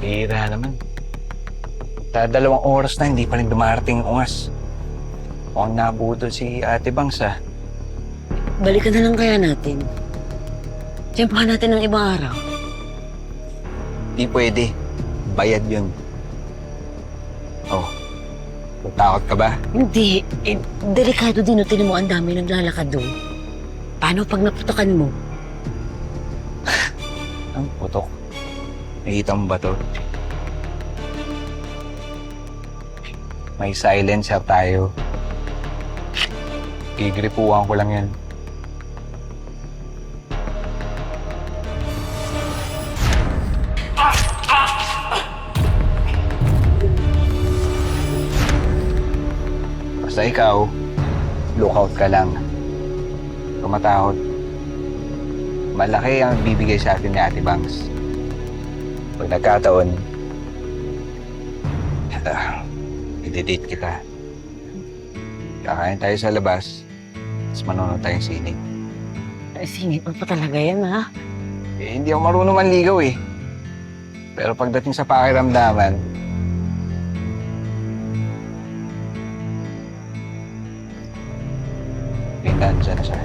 Bihira naman. Dalawang oras na hindi pa rin dumarating yung ungas. Mukhang nabudol si Ate Bangs ah. Balikan na lang kaya natin. Tiyampahan natin ng ibang araw. Di pwede. Bayad yun. Oh, takot ka ba? Hindi. Delikado din. O, tinan mo, ang dami naglalakad doon. Paano pag naputokan mo? Ang putok. Nakita mo ba to? May silencer tayo. Gigripuhan ko lang yan. Basta ikaw, lookout ka lang. Tumatahod. Malaki ang bibigay sa atin ni Ate Bangs. Pag nagkataon, i-date kita. Kakain tayo sa labas, tapos manonood tayong sine. Ay, singit mo pa talaga yan, ha? Eh, hindi ako marunong manligaw eh. Pero pagdating sa pakiramdaman, pindan siya na siya.